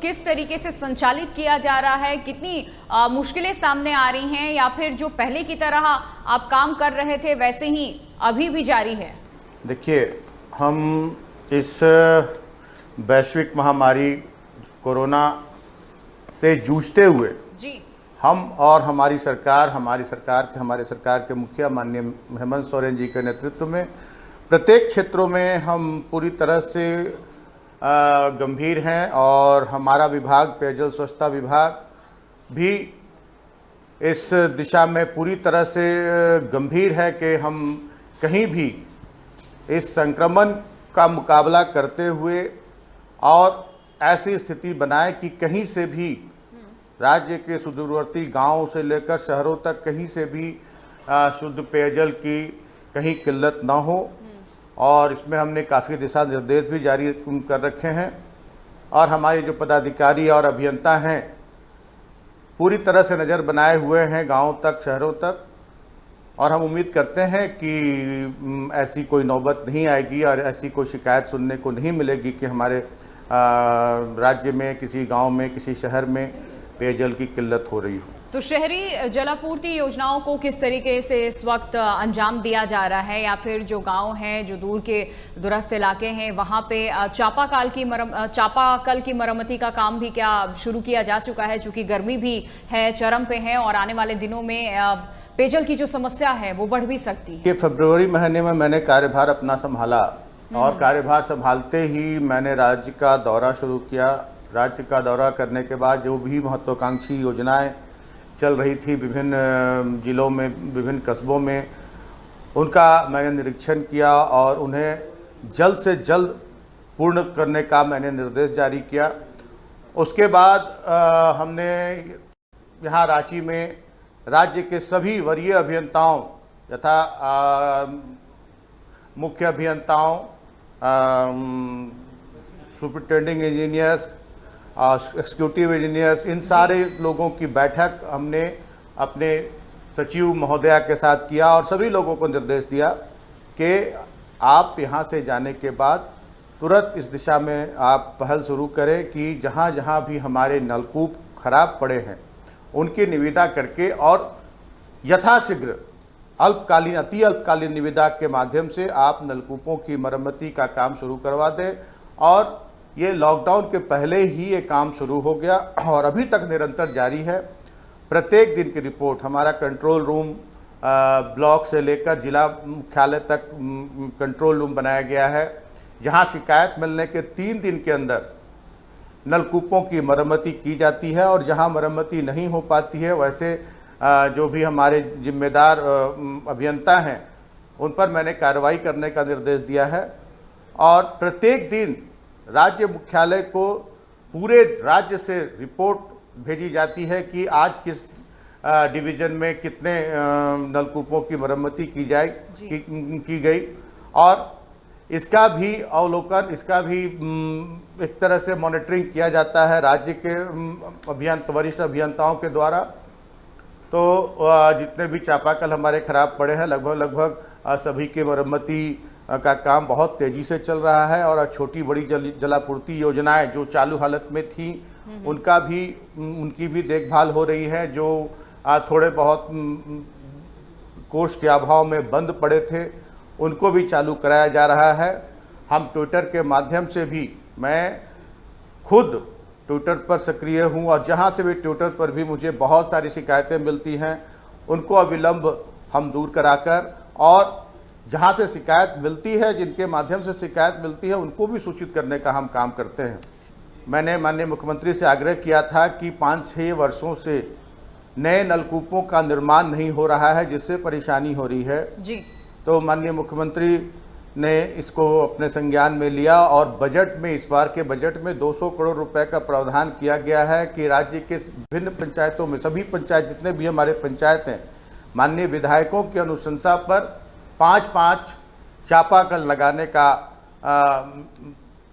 किस तरीके से संचालित किया जा रहा है, कितनी मुश्किलें सामने आ रही हैं, या फिर जो पहले की तरह आप काम कर रहे थे वैसे ही अभी भी जारी है? देखिए, हम इस वैश्विक महामारी कोरोना से जूझते हुए जी, हम और हमारे सरकार के मुखिया माननीय हेमंत सोरेन जी के नेतृत्व में प्रत्येक क्षेत्रों में हम पूरी तरह से गंभीर हैं। और हमारा विभाग, पेयजल स्वच्छता विभाग भी इस दिशा में पूरी तरह से गंभीर है कि हम कहीं भी इस संक्रमण का मुकाबला करते हुए और ऐसी स्थिति बनाए कि कहीं से भी राज्य के सुदूरवर्ती गांवों से लेकर शहरों तक कहीं से भी शुद्ध पेयजल की कहीं किल्लत ना हो। और इसमें हमने काफ़ी दिशा निर्देश भी जारी कर रखे हैं और हमारे जो पदाधिकारी और अभियंता हैं पूरी तरह से नज़र बनाए हुए हैं गांवों तक, शहरों तक। और हम उम्मीद करते हैं कि ऐसी कोई नौबत नहीं आएगी और ऐसी कोई शिकायत सुनने को नहीं मिलेगी कि हमारे राज्य में किसी गांव में, किसी शहर में पेयजल की किल्लत हो रही हो। तो शहरी जलापूर्ति योजनाओं को किस तरीके से इस वक्त अंजाम दिया जा रहा है, या फिर जो गांव हैं, जो दूर के दूरस्थ इलाके हैं, वहां पे चापाकल की मरम्मती का काम भी क्या शुरू किया जा चुका है? चूंकि गर्मी भी है, चरम पे है और आने वाले दिनों में पेयजल की जो समस्या है वो बढ़ भी सकती है। ये फरवरी महीने में मैंने कार्यभार अपना संभाला और कार्यभार संभालते ही मैंने राज्य का दौरा शुरू किया। राज्य का दौरा करने के बाद जो भी महत्वाकांक्षी योजनाएं चल रही थी विभिन्न जिलों में, विभिन्न कस्बों में, उनका मैंने निरीक्षण किया और उन्हें जल्द से जल्द पूर्ण करने का मैंने निर्देश जारी किया। उसके बाद हमने यहाँ रांची में राज्य के सभी वरीय अभियंताओं यथा मुख्य अभियंताओं, सुपरिटेंडिंग इंजीनियर्स, एक्सिक्यूटिव इंजीनियर्स, इन सारे लोगों की बैठक हमने अपने सचिव महोदया के साथ किया और सभी लोगों को निर्देश दिया कि आप यहाँ से जाने के बाद तुरंत इस दिशा में आप पहल शुरू करें कि जहाँ जहाँ भी हमारे नलकूप खराब पड़े हैं उनकी निविदा करके और यथाशीघ्र अल्पकालीन, अति अल्पकालीन निविदा के माध्यम से आप नलकूपों की मरम्मती का काम शुरू करवा दें। और ये लॉकडाउन के पहले ही ये काम शुरू हो गया और अभी तक निरंतर जारी है। प्रत्येक दिन की रिपोर्ट हमारा कंट्रोल रूम, ब्लॉक से लेकर जिला मुख्यालय तक कंट्रोल रूम बनाया गया है, जहां शिकायत मिलने के 3 दिन के अंदर नलकूपों की मरम्मती की जाती है। और जहां मरम्मती नहीं हो पाती है वैसे जो भी हमारे जिम्मेदार अभियंता हैं उन पर मैंने कार्रवाई करने का निर्देश दिया है। और प्रत्येक दिन राज्य मुख्यालय को पूरे राज्य से रिपोर्ट भेजी जाती है कि आज किस डिवीज़न में कितने नलकूपों की मरम्मती की गई। और इसका भी अवलोकन, इसका भी एक तरह से मॉनिटरिंग किया जाता है राज्य के वरिष्ठ अभियंताओं के द्वारा। तो जितने भी चापाकल हमारे खराब पड़े हैं लगभग सभी की मरम्मती का काम बहुत तेज़ी से चल रहा है। और छोटी बड़ी जलापूर्ति योजनाएं जो चालू हालत में थी उनकी भी देखभाल हो रही है। जो थोड़े बहुत कोष के अभाव में बंद पड़े थे उनको भी चालू कराया जा रहा है। हम ट्विटर के माध्यम से भी, मैं खुद ट्विटर पर सक्रिय हूं और जहां से भी ट्विटर पर भी मुझे बहुत सारी शिकायतें मिलती हैं उनको अविलंब हम दूर कराकर, और जहां से शिकायत मिलती है, जिनके माध्यम से शिकायत मिलती है, उनको भी सूचित करने का हम काम करते हैं। मैंने माननीय मुख्यमंत्री से आग्रह किया था कि 5-6 वर्षों से नए नलकूपों का निर्माण नहीं हो रहा है जिससे परेशानी हो रही है जी। तो माननीय मुख्यमंत्री ने इसको अपने संज्ञान में लिया और बजट में, इस बार के बजट में 200 करोड़ रुपए का प्रावधान किया गया है कि राज्य के विभिन्न पंचायतों में, सभी पंचायत जितने भी हमारे पंचायत हैं, माननीय विधायकों की अनुशंसा पर 5-5 चापाकल लगाने का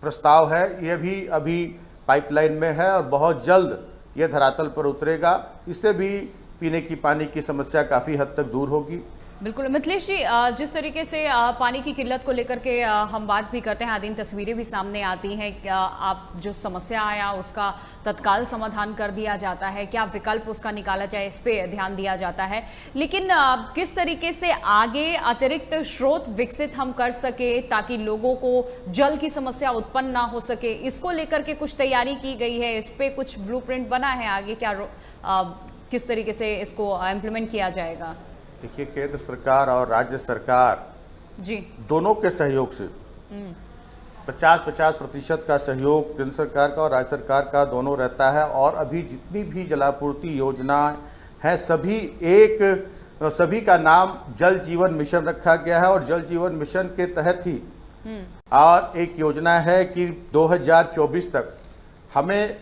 प्रस्ताव है। ये भी अभी पाइपलाइन में है और बहुत जल्द ये धरातल पर उतरेगा। इससे भी पीने की पानी की समस्या काफ़ी हद तक दूर होगी। बिल्कुल मिथिलेश जी, जिस तरीके से पानी की किल्लत को लेकर के हम बात भी करते हैं, आदि तस्वीरें भी सामने आती हैं, आप जो समस्या आया उसका तत्काल समाधान कर दिया जाता है, क्या विकल्प उसका निकाला जाए इस पे ध्यान दिया जाता है, लेकिन किस तरीके से आगे अतिरिक्त स्रोत विकसित हम कर सके ताकि लोगों को जल की समस्या उत्पन्न ना हो सके, इसको लेकर के कुछ तैयारी की गई है, इस पे कुछ ब्लूप्रिंट बना है, आगे क्या किस तरीके से इसको इम्प्लीमेंट किया जाएगा? देखिए, केंद्र सरकार और राज्य सरकार जी दोनों के सहयोग से 50-50% का सहयोग केंद्र सरकार का और राज्य सरकार का दोनों रहता है। और अभी जितनी भी जलापूर्ति योजना है सभी का नाम जल जीवन मिशन रखा गया है। और जल जीवन मिशन के तहत ही और एक योजना है कि 2024 तक हमें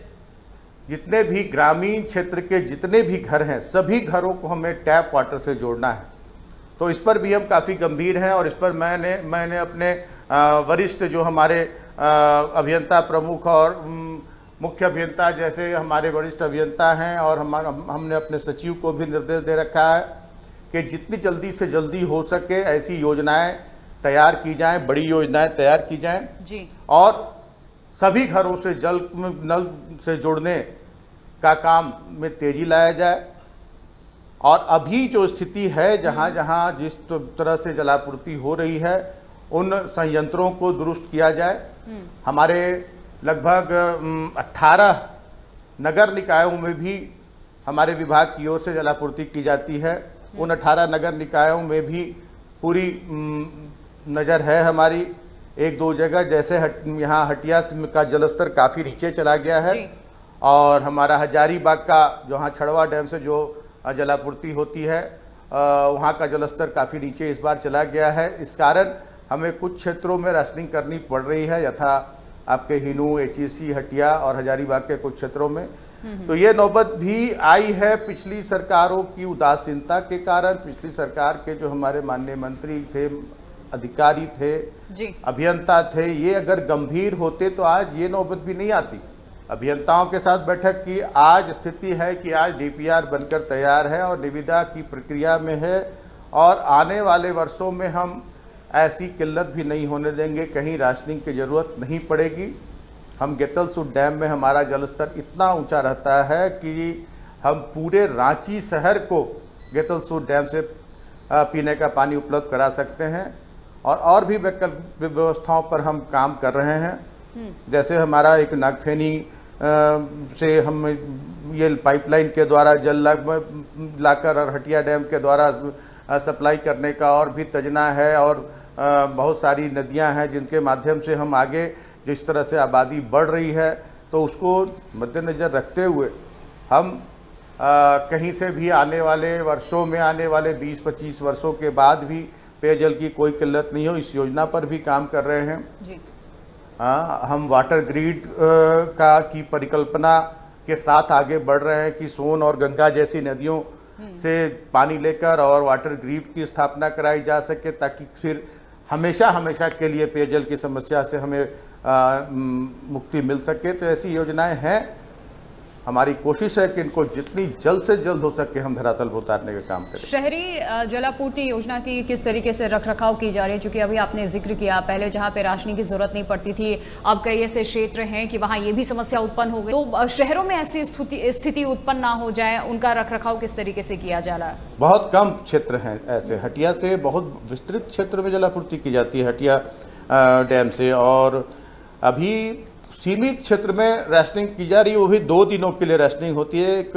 जितने भी ग्रामीण क्षेत्र के जितने भी घर हैं सभी घरों को हमें टैप वाटर से जोड़ना है। तो इस पर भी हम काफ़ी गंभीर हैं और इस पर मैंने अपने वरिष्ठ जो हमारे अभियंता प्रमुख और मुख्य अभियंता जैसे हमारे वरिष्ठ अभियंता हैं और हमने अपने सचिव को भी निर्देश दे रखा है कि जितनी जल्दी से जल्दी हो सके ऐसी योजनाएं तैयार की जाएं, बड़ी योजनाएं तैयार की जाएं जी। और सभी घरों से जल नल से जोड़ने का काम में तेजी लाया जाए। और अभी जो स्थिति है जहाँ जहाँ जिस तरह से जलापूर्ति हो रही है उन संयंत्रों को दुरुस्त किया जाए। हमारे लगभग 18 नगर निकायों में भी हमारे विभाग की ओर से जलापूर्ति की जाती है। उन 18 नगर निकायों में भी पूरी नज़र है हमारी। एक दो जगह जैसे यहाँ हटिया का जलस्तर काफ़ी नीचे चला गया है और हमारा हजारीबाग का जहाँ छड़वा डैम से जो जलापूर्ति होती है वहाँ का जलस्तर काफ़ी नीचे इस बार चला गया है। इस कारण हमें कुछ क्षेत्रों में राशनिंग करनी पड़ रही है, यथा आपके हिनू, HEC, हटिया और हजारीबाग के कुछ क्षेत्रों में। तो ये नौबत भी आई है पिछली सरकारों की उदासीनता के कारण। पिछली सरकार के जो हमारे माननीय मंत्री थे, अधिकारी थे जी, अभियंता थे, ये अगर गंभीर होते तो आज ये नौबत भी नहीं आती। अभियंताओं के साथ बैठक की, आज स्थिति है कि आज DPR बनकर तैयार है और निविदा की प्रक्रिया में है और आने वाले वर्षों में हम ऐसी किल्लत भी नहीं होने देंगे, कहीं राशनिंग की ज़रूरत नहीं पड़ेगी। हम गेतलसूद डैम में हमारा जलस्तर इतना ऊंचा रहता है कि हम पूरे रांची शहर को गेतलसूद डैम से पीने का पानी उपलब्ध करा सकते हैं। और भी वैकल्पिक व्यवस्थाओं पर हम काम कर रहे हैं। जैसे हमारा एक नागफेनी से हम ये पाइपलाइन के द्वारा जल लाकर और हटिया डैम के द्वारा सप्लाई करने का और भी तजना है। और बहुत सारी नदियां हैं जिनके माध्यम से हम आगे जिस तरह से आबादी बढ़ रही है तो उसको मद्देनज़र रखते हुए हम कहीं से भी आने वाले वर्षों में, आने वाले 20-25 वर्षों के बाद भी पेयजल की कोई किल्लत नहीं हो, इस योजना पर भी काम कर रहे हैं जी। हम वाटर ग्रिड की परिकल्पना के साथ आगे बढ़ रहे हैं कि सोन और गंगा जैसी नदियों से पानी लेकर और वाटर ग्रिड की स्थापना कराई जा सके ताकि फिर हमेशा के लिए पेयजल की समस्या से हमें मुक्ति मिल सके। तो ऐसी योजनाएं हैं। हमारी कोशिश है कि इनको जितनी जल्द से जल्द हो सके हम धरातल पर उतारने का काम करें। शहरी जलापूर्ति योजना की किस तरीके से रखरखाव की जा रही है? चूंकि अभी आपने जिक्र किया, पहले जहां पे राशनिंग की जरूरत नहीं पड़ती थी, अब कई ऐसे क्षेत्र हैं कि वहां ये भी समस्या उत्पन्न हो गई। तो शहरों में ऐसी स्थिति उत्पन्न ना हो जाए, उनका रखरखाव किस तरीके से किया जा रहा है? बहुत कम क्षेत्र हैं ऐसे। हटिया से बहुत विस्तृत क्षेत्र में जलापूर्ति की जाती है, हटिया डैम से। और अभी सीमित क्षेत्र में राशनिंग की जा रही है, वो भी 2 दिनों के लिए राशनिंग होती है। एक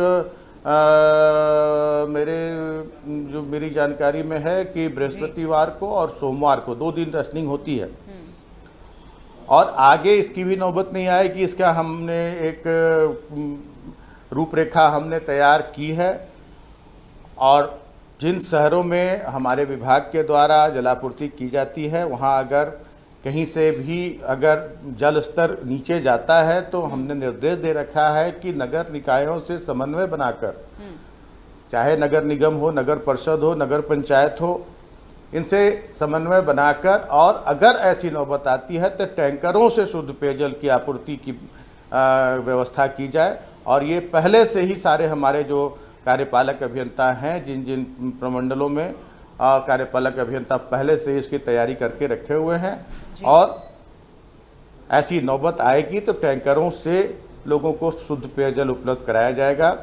मेरी जानकारी में है कि बृहस्पतिवार को और सोमवार को 2 दिन राशनिंग होती है। और आगे इसकी भी नौबत नहीं आएगी। इसका हमने एक रूपरेखा हमने तैयार की है और जिन शहरों में हमारे विभाग के द्वारा जलापूर्ति की जाती है वहाँ अगर कहीं से भी अगर जल स्तर नीचे जाता है तो हमने निर्देश दे रखा है कि नगर निकायों से समन्वय बनाकर, चाहे नगर निगम हो, नगर परिषद हो, नगर पंचायत हो, इनसे समन्वय बनाकर और अगर ऐसी नौबत आती है तो टैंकरों से शुद्ध पेयजल की आपूर्ति की व्यवस्था की जाए। और ये पहले से ही सारे हमारे जो कार्यपालक अभियंता हैं जिन जिन प्रमंडलों में कार्यपालक अभियंता पहले से इसकी तैयारी करके रखे हुए हैं और ऐसी नौबत आएगी तो टैंकरों से लोगों को शुद्ध पेयजल उपलब्ध कराया जाएगा।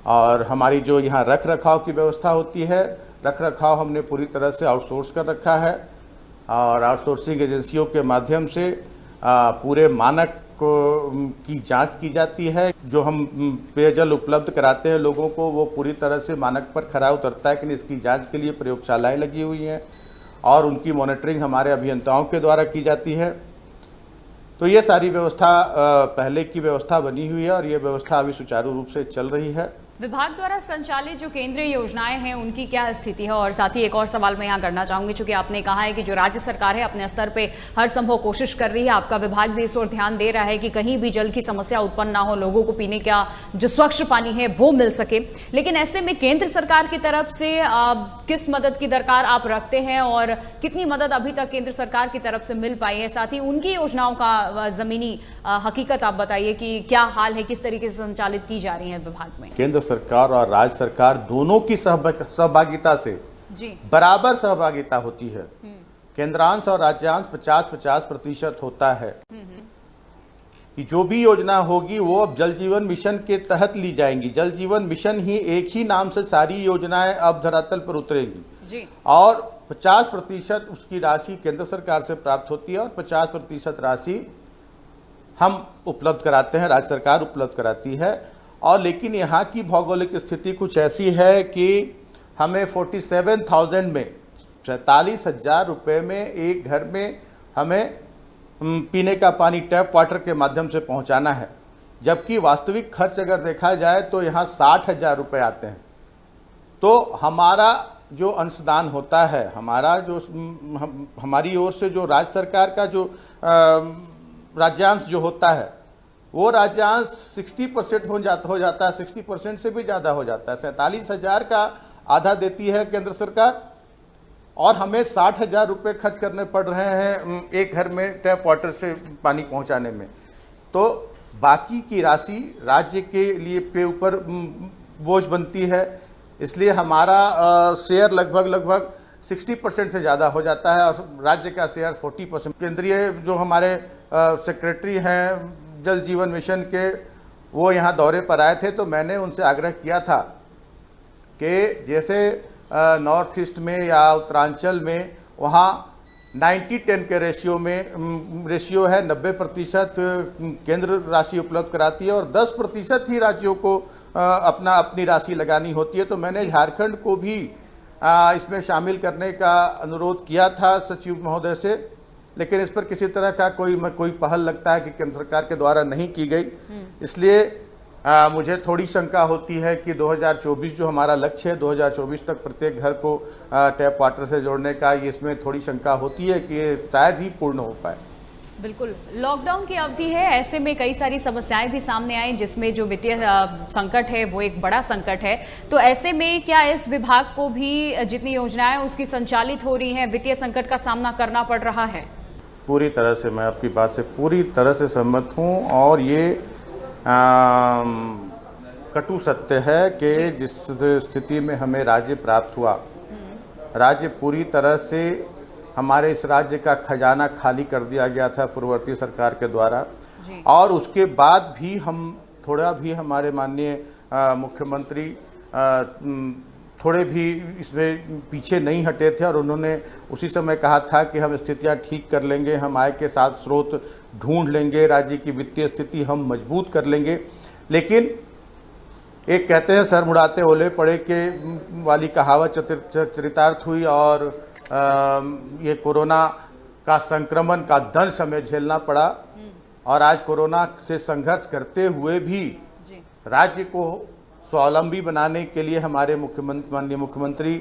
और हमारी जो यहाँ रख रखाव की व्यवस्था होती है, रख रखाव हमने पूरी तरह से आउटसोर्स कर रखा है और आउटसोर्सिंग एजेंसियों के माध्यम से पूरे मानक की जांच की जाती है। जो हम पेयजल उपलब्ध कराते हैं लोगों को, वो पूरी तरह से मानक पर खरा उतरता है कि नहीं, इसकी जांच के लिए प्रयोगशालाएं लगी हुई हैं और उनकी मॉनिटरिंग हमारे अभियंताओं के द्वारा की जाती है। तो ये सारी व्यवस्था पहले की व्यवस्था बनी हुई है और ये व्यवस्था अभी सुचारू रूप से चल रही है। विभाग द्वारा संचालित जो केंद्रीय योजनाएं हैं उनकी क्या स्थिति है? और साथ ही एक और सवाल मैं यहाँ करना चाहूंगी, क्योंकि आपने कहा है कि जो राज्य सरकार है अपने स्तर पे हर संभव कोशिश कर रही है, आपका विभाग भी इस ओर ध्यान दे रहा है कि कहीं भी जल की समस्या उत्पन्न ना हो, लोगों को पीने का जो स्वच्छ पानी है वो मिल सके। लेकिन ऐसे में केंद्र सरकार की तरफ से किस मदद की दरकार आप रखते हैं और कितनी मदद अभी तक केंद्र सरकार की तरफ से मिल पाई है? साथ ही उनकी योजनाओं का जमीनी हकीकत आप बताइए कि क्या हाल है, किस तरीके से संचालित की जा रही है विभाग में? केंद्र सरकार और राज्य सरकार दोनों की सहभागिता से जी बराबर सहभागिता होती है। केंद्रांश और राज्यांश 50-50% होता है कि जो भी योजना होगी वो अब जल जीवन मिशन के तहत ली जाएंगी। जल जीवन मिशन ही एक ही नाम से सारी योजनाएं अब धरातल पर उतरेगी जी। और 50% उसकी राशि केंद्र सरकार से प्राप्त होती है और 50% राशि हम उपलब्ध कराते हैं, राज्य सरकार उपलब्ध कराती है। और लेकिन यहाँ की भौगोलिक स्थिति कुछ ऐसी है कि हमें 47,000 में 47,000 रुपये में एक घर में हमें पीने का पानी टैप वाटर के माध्यम से पहुँचाना है, जबकि वास्तविक खर्च अगर देखा जाए तो यहाँ 60,000 रुपये आते हैं। तो हमारा जो अंशदान होता है, हमारा जो हमारी ओर से जो राज्य सरकार का जो राज्यांश जो होता है वो राज्यांश 60% हो जाता है, 60% से भी ज़्यादा हो जाता है। 47,000 का आधा देती है केंद्र सरकार और हमें 60,000 रुपये खर्च करने पड़ रहे हैं एक घर में टैप वाटर से पानी पहुंचाने में। तो बाकी की राशि राज्य के लिए के ऊपर बोझ बनती है, इसलिए हमारा शेयर लगभग 60% से ज़्यादा हो जाता है और राज्य का शेयर 40%। केंद्रीय जो हमारे सेक्रेटरी हैं जल जीवन मिशन के, वो यहाँ दौरे पर आए थे, तो मैंने उनसे आग्रह किया था कि जैसे नॉर्थ ईस्ट में या उत्तरांचल में वहाँ 90-10 के रेशियो है, 90% केंद्र राशि उपलब्ध कराती है और 10% ही राज्यों को अपनी राशि लगानी होती है। तो मैंने झारखंड को भी इसमें शामिल करने का अनुरोध किया था सचिव महोदय से, लेकिन इस पर किसी तरह का कोई पहल लगता है कि केंद्र सरकार के द्वारा नहीं की गई। इसलिए मुझे थोड़ी शंका होती है कि 2024 जो हमारा लक्ष्य है, 2024 तक प्रत्येक घर को टैप वाटर से जोड़ने का, इसमें थोड़ी शंका होती है कि ये शायद ही पूर्ण हो पाए। बिल्कुल, लॉकडाउन की अवधि है, ऐसे में कई सारी समस्याएं भी सामने आई, जिसमें जो वित्तीय संकट है वो एक बड़ा संकट है। तो ऐसे में क्या इस विभाग को भी जितनी योजनाएं उसकी संचालित हो रही हैं, वित्तीय संकट का सामना करना पड़ रहा है? पूरी तरह से मैं आपकी बात से पूरी तरह से सहमत हूँ और ये कटु सत्य है कि जिस स्थिति में हमें राज्य प्राप्त हुआ, राज्य पूरी तरह से हमारे इस राज्य का खजाना खाली कर दिया गया था पूर्ववर्ती सरकार के द्वारा और उसके बाद भी हम थोड़ा भी हमारे माननीय मुख्यमंत्री थोड़े भी इसमें पीछे नहीं हटे थे और उन्होंने उसी समय कहा था कि हम स्थितियां ठीक कर लेंगे, हम आय के साथ स्रोत ढूंढ लेंगे, राज्य की वित्तीय स्थिति हम मजबूत कर लेंगे। लेकिन एक कहते हैं सर मुड़ाते ओले पड़े के वाली कहावत चरितार्थ हुई और ये कोरोना का संक्रमण का दंश हमें झेलना पड़ा और आज कोरोना से संघर्ष करते हुए भी राज्य को स्वावलंबी बनाने के लिए हमारे माननीय मुख्यमंत्री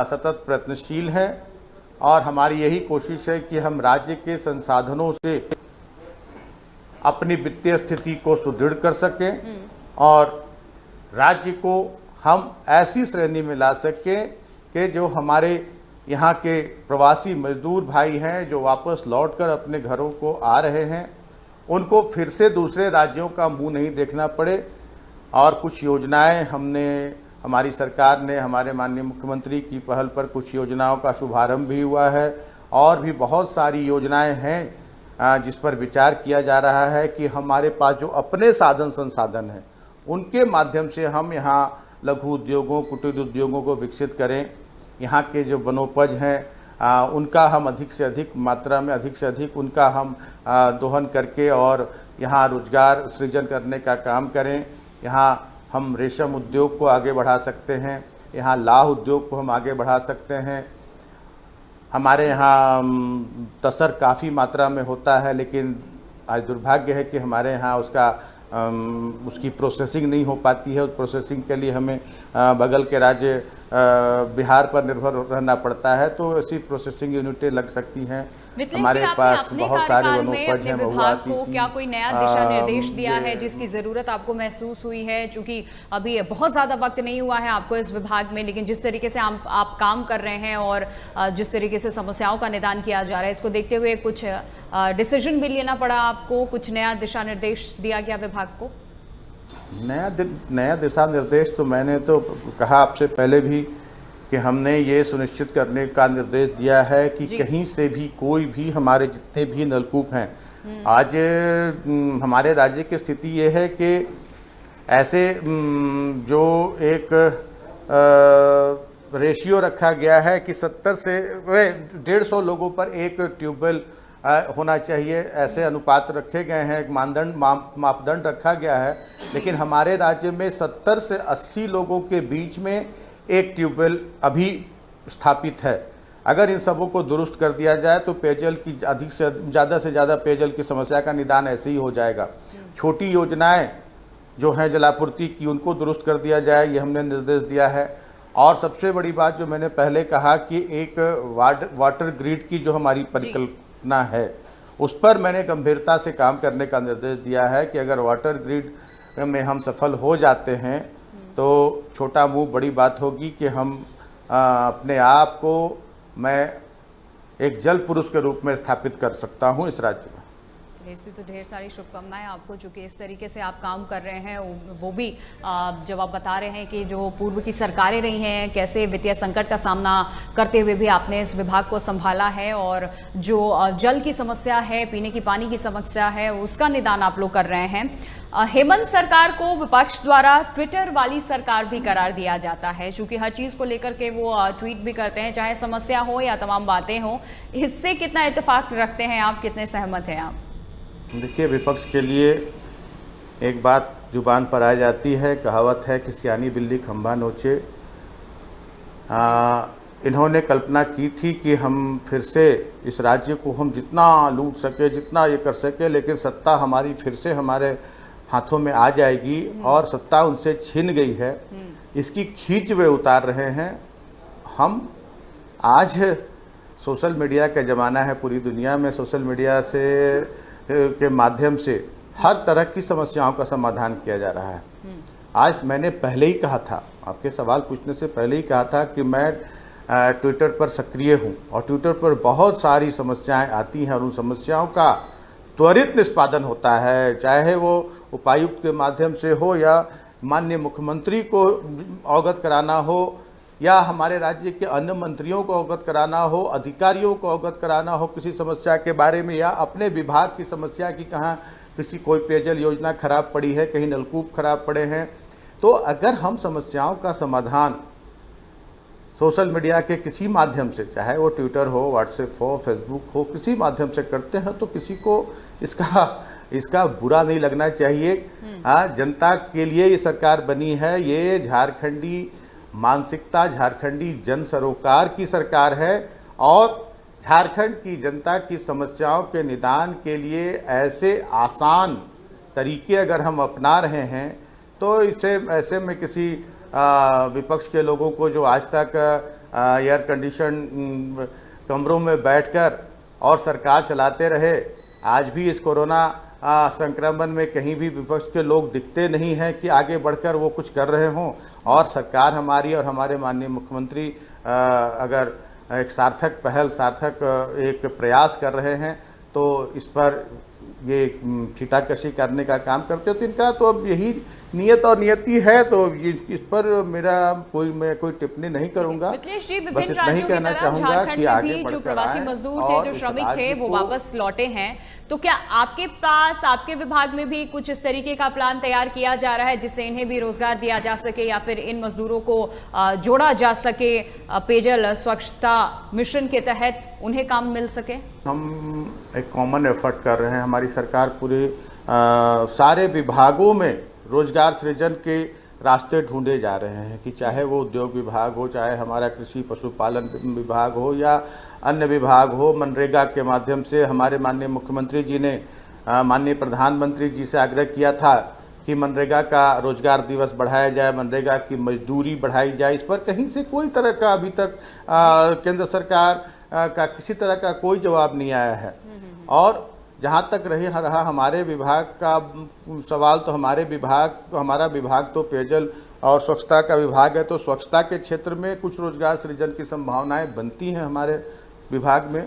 सतत प्रयत्नशील हैं और हमारी यही कोशिश है कि हम राज्य के संसाधनों से अपनी वित्तीय स्थिति को सुदृढ़ कर सकें और राज्य को हम ऐसी श्रेणी में ला सकें कि जो हमारे यहाँ के प्रवासी मजदूर भाई हैं जो वापस लौटकर अपने घरों को आ रहे हैं, उनको फिर से दूसरे राज्यों का मुंह नहीं देखना पड़े। और कुछ योजनाएं हमने हमारी सरकार ने, हमारे माननीय मुख्यमंत्री की पहल पर कुछ योजनाओं का शुभारंभ भी हुआ है और भी बहुत सारी योजनाएं हैं जिस पर विचार किया जा रहा है कि हमारे पास जो अपने साधन संसाधन हैं उनके माध्यम से हम यहाँ लघु उद्योगों, कुटीर उद्योगों को विकसित करें। यहाँ के जो वनोपज हैं उनका हम अधिक से अधिक मात्रा में, अधिक से अधिक उनका हम दोहन करके और यहाँ रोजगार सृजन करने का काम करें। यहाँ हम रेशम उद्योग को आगे बढ़ा सकते हैं, यहाँ लाह उद्योग को हम आगे बढ़ा सकते हैं। हमारे यहाँ तसर काफ़ी मात्रा में होता है, लेकिन आज दुर्भाग्य है कि हमारे यहाँ उसकी प्रोसेसिंग नहीं हो पाती है। उस प्रोसेसिंग के लिए हमें बगल के राज्य बिहार पर निर्भर रहना पड़ता है, तो ऐसी प्रोसेसिंग यूनिटें लग सकती हैं। हमारे पास बहुत सारे वनोपज हैं। विभाग को क्या कोई नया दिशा निर्देश दिया है जिसकी ज़रूरत आपको महसूस हुई है? चूंकि अभी बहुत ज़्यादा वक्त नहीं हुआ है आपको इस विभाग में, लेकिन जिस तरीके से आप काम कर रहे हैं और जिस तरीके से समस्याओं का निदान किया जा रहा है, इसको देखते हुए कुछ डिसीजन भी लेना पड़ा आपको? कुछ नया दिशा निर्देश दिया गया विभाग को? नया दिशा निर्देश तो मैंने तो कहा आपसे पहले भी कि हमने ये सुनिश्चित करने का निर्देश दिया है कि कहीं से भी कोई भी, हमारे जितने भी नलकूप हैं, आज हमारे राज्य की स्थिति ये है कि ऐसे जो एक रेशियो रखा गया है कि 70 से 150 लोगों पर एक ट्यूबवेल होना चाहिए, ऐसे अनुपात रखे गए हैं, एक मापदंड रखा गया है। लेकिन हमारे राज्य में 70 से 80 लोगों के बीच में एक ट्यूबवेल अभी स्थापित है। अगर इन सबों को दुरुस्त कर दिया जाए तो पेयजल की अधिक से ज़्यादा पेयजल की समस्या का निदान ऐसे ही हो जाएगा। छोटी योजनाएं जो हैं जलापूर्ति की, उनको दुरुस्त कर दिया जाए, ये हमने निर्देश दिया है। और सबसे बड़ी बात जो मैंने पहले कहा कि एक वाटर ग्रिड की जो हमारी परिकल्पना है, उस पर मैंने गंभीरता से काम करने का निर्देश दिया है कि अगर वाटर ग्रिड में हम सफल हो जाते हैं तो छोटा मुंह बड़ी बात होगी कि हम अपने आप को मैं एक जल पुरुष के रूप में स्थापित कर सकता हूं इस राज्य में। इसकी तो ढेर सारी शुभकामनाएं आपको, चूँकि इस तरीके से आप काम कर रहे हैं, वो भी जब आप बता रहे हैं कि जो पूर्व की सरकारें रही हैं, कैसे वित्तीय संकट का सामना करते हुए भी आपने इस विभाग को संभाला है और जो जल की समस्या है, पीने की पानी की समस्या है, उसका निदान आप लोग कर रहे हैं। हेमंत सरकार को विपक्ष द्वारा ट्विटर वाली सरकार भी करार दिया जाता है, चूँकि हर चीज़ को लेकर के वो ट्वीट भी करते हैं, चाहे समस्या हो या तमाम बातें हों। इससे कितना इत्तेफाक रखते हैं आप, कितने सहमत हैं आप? देखिए, विपक्ष के लिए एक बात जुबान पर आ जाती है, कहावत है कि सियानी बिल्ली खंभा नोचे। इन्होंने कल्पना की थी कि हम फिर से इस राज्य को हम जितना लूट सके, जितना ये कर सके, लेकिन सत्ता हमारी फिर से हमारे हाथों में आ जाएगी और सत्ता उनसे छिन गई है। इसकी खींच वे उतार रहे हैं। हम आज सोशल मीडिया का ज़माना है, पूरी दुनिया में सोशल मीडिया के माध्यम से हर तरह की समस्याओं का समाधान किया जा रहा है। आज मैंने पहले ही कहा था, आपके सवाल पूछने से पहले ही कहा था कि मैं ट्विटर पर सक्रिय हूं और ट्विटर पर बहुत सारी समस्याएं आती हैं और उन समस्याओं का त्वरित निष्पादन होता है, चाहे वो उपायुक्त के माध्यम से हो या माननीय मुख्यमंत्री को अवगत कराना हो या हमारे राज्य के अन्य मंत्रियों को अवगत कराना हो, अधिकारियों को अवगत कराना हो किसी समस्या के बारे में, या अपने विभाग की समस्या की कहाँ कोई पेयजल योजना खराब पड़ी है, कहीं नलकूप खराब पड़े हैं, तो अगर हम समस्याओं का समाधान सोशल मीडिया के किसी माध्यम से, चाहे वो ट्विटर हो, व्हाट्सएप हो, फेसबुक हो, किसी माध्यम से करते हैं तो किसी को इसका बुरा नहीं लगना चाहिए। जनता के लिए ये सरकार बनी है, ये झारखंडी मानसिकता, झारखंडी जन सरोकार की सरकार है और झारखंड की जनता की समस्याओं के निदान के लिए ऐसे आसान तरीके अगर हम अपना रहे हैं तो ऐसे में किसी विपक्ष के लोगों को जो आज तक एयर कंडीशन कमरों में बैठकर और सरकार चलाते रहे, आज भी इस कोरोना संक्रमण में कहीं भी विपक्ष के लोग दिखते नहीं हैं कि आगे बढ़कर वो कुछ कर रहे हों। और सरकार हमारी और हमारे माननीय मुख्यमंत्री अगर एक सार्थक पहल, सार्थक एक प्रयास कर रहे हैं तो इस पर ये छीटाकशी करने का काम करते हो, तो इनका तो अब यही नियत और नियति है, तो इस पर मैं कोई टिप्पणी नहीं करूंगा। मिथिलेश जी, बस विभिन्न इतना ही राज्यों की कहना तरह चाहूंगा झारखंड कि में आगे भी जो बढ़कर प्रवासी आएं मजदूर और थे, जो इस श्रमिक राज्य थे, वो को वापस लौटे हैं, तो क्या आपके पास, आपके विभाग में भी कुछ इस तरीके का प्लान तैयार किया जा रहा है जिससे इन्हें भी रोजगार दिया जा सके या फिर इन मजदूरों को जोड़ा जा सके, पेयजल स्वच्छता मिशन के तहत उन्हें काम मिल सके? हम एक कॉमन एफर्ट कर रहे हैं। हमारी सरकार पूरे सारे विभागों में रोजगार सृजन के रास्ते ढूंढे जा रहे हैं, कि चाहे वो उद्योग विभाग हो, चाहे हमारा कृषि पशुपालन विभाग हो या अन्य विभाग हो। मनरेगा के माध्यम से हमारे माननीय मुख्यमंत्री जी ने माननीय प्रधानमंत्री जी से आग्रह किया था कि मनरेगा का रोजगार दिवस बढ़ाया जाए, मनरेगा की मजदूरी बढ़ाई जाए। इस पर कहीं से कोई तरह का अभी तक केंद्र सरकार का किसी तरह का कोई जवाब नहीं आया है। और जहाँ तक रहा हमारे विभाग का सवाल, तो हमारा विभाग तो पेयजल और स्वच्छता का विभाग है, तो स्वच्छता के क्षेत्र में कुछ रोजगार सृजन की संभावनाएं बनती हैं हमारे विभाग में।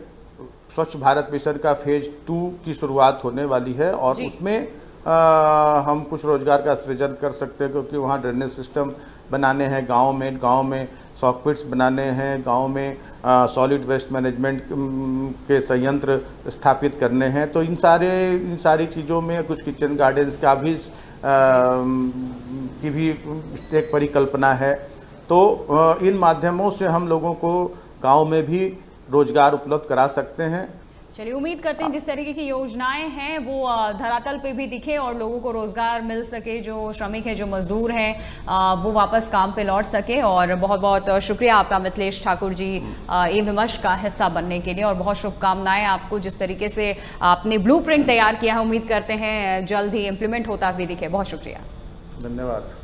स्वच्छ भारत मिशन का फेज 2 की शुरुआत होने वाली है और उसमें हम कुछ रोजगार का सृजन कर सकते हैं, क्योंकि वहाँ ड्रेनेज सिस्टम बनाने हैं गांव में सॉकपिट्स बनाने हैं, गांव में सॉलिड वेस्ट मैनेजमेंट के संयंत्र स्थापित करने हैं। तो इन सारी चीज़ों में कुछ किचन गार्डन्स का भी की भी एक परिकल्पना है। तो इन माध्यमों से हम लोगों को गांव में भी रोजगार उपलब्ध करा सकते हैं। चलिए, उम्मीद करते हैं जिस तरीके की योजनाएं हैं वो धरातल पे भी दिखे और लोगों को रोजगार मिल सके, जो श्रमिक हैं, जो मजदूर हैं, वो वापस काम पे लौट सके। और बहुत बहुत शुक्रिया आपका मिथिलेश ठाकुर जी ये विमर्श का हिस्सा बनने के लिए, और बहुत शुभकामनाएं आपको। जिस तरीके से आपने ब्लूप्रिंट तैयार किया है, उम्मीद करते हैं जल्द ही इम्प्लीमेंट होता भी दिखे। बहुत शुक्रिया, धन्यवाद।